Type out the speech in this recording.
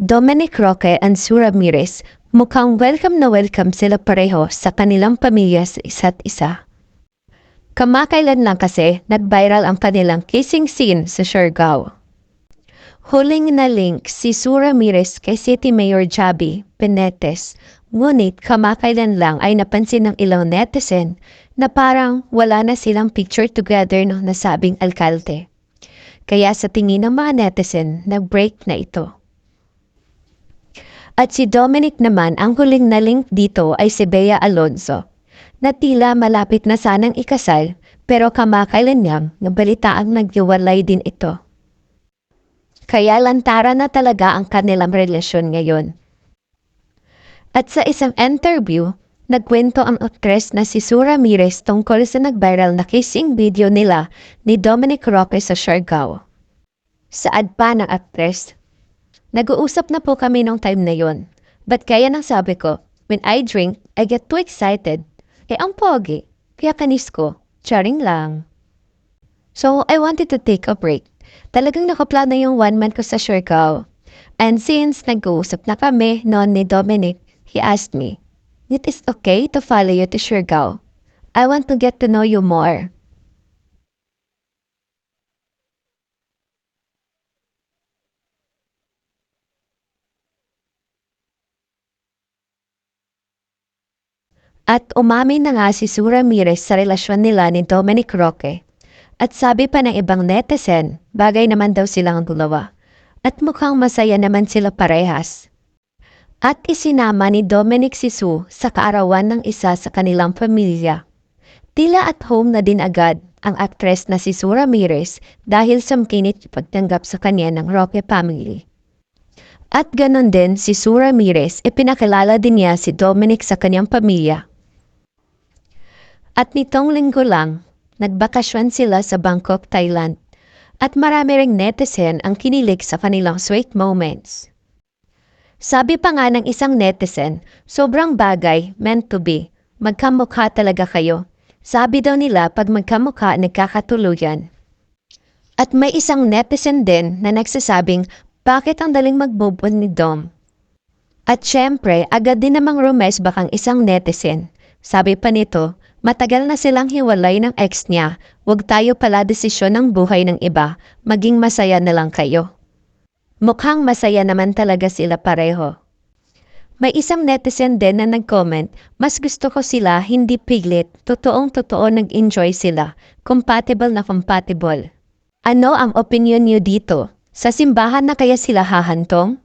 Dominic Roque and Sue Ramirez, mukhang welcome na welcome sila pareho sa kanilang pamilya sa isa't isa. Kamakailan lang kasi nag-viral ang kanilang kissing scene sa Siargao. Huling na link si Sue Ramirez kay City Mayor Javi Penetes, ngunit kamakailan lang ay napansin ng ilang netizen na parang wala na silang picture together ng nasabing alkalde. Kaya sa tingin ng mga netizen, nag-break na ito. At si Dominic naman, ang huling na link dito ay si Bea Alonzo, na tila malapit na sanang ikasal pero kamakailan niyang nabalitaang naghiwalay din ito. Kaya lantara na talaga ang kanilang relasyon ngayon. At sa isang interview, nagkwento ang aktres na si Sue Ramirez tungkol sa nag-viral na kissing video nila ni Dominic Roque sa Siargao. Saad pa ng aktres, "Nag-uusap na po kami nung time na yon. But kaya nang sabi ko, when I drink, I get too excited. Ang pogi, kaya kanis ko, charing lang. So, I wanted to take a break. Talagang nakaplano yung 1 month ko sa Siargao. And since nag-uusap na kami noon ni Dominic, he asked me, it is okay to follow you to Siargao. I want to get to know you more." At umamin na nga si Sue Ramirez sa relasyon nila ni Dominic Roque. At sabi pa ng ibang netizen, bagay naman daw silang dalawa. At mukhang masaya naman sila parehas. At isinama ni Dominic si Sue sa kaarawan ng isa sa kanilang pamilya. Tila at home na din agad ang aktres na si Sue Ramirez dahil sa makinit pagtanggap sa kanya ng Roque family. At ganon din si Sue Ramirez, ipinakilala din niya si Dominic sa kanyang pamilya. At nitong linggo lang, nagbakasyon sila sa Bangkok, Thailand. At marami ring netizen ang kinilig sa kanilang sweet moments. Sabi pa nga ng isang netizen, sobrang bagay, meant to be. Magkamukha talaga kayo. Sabi daw nila pag magkamukha nagkakatuluyan. At may isang netizen din na nagsasabing, bakit ang daling mag-move on ni Dom? At syempre, agad din namang rumes bakang isang netizen. Sabi pa nito, matagal na silang hiwalay ng ex niya, huwag tayo pala desisyon ng buhay ng iba, maging masaya na lang kayo. Mukhang masaya naman talaga sila pareho. May isang netizen din na nag-comment, mas gusto ko sila hindi piglit, totoong-totoo nag-enjoy sila, compatible na compatible. Ano ang opinion niyo dito? Sa simbahan na kaya sila hahantong?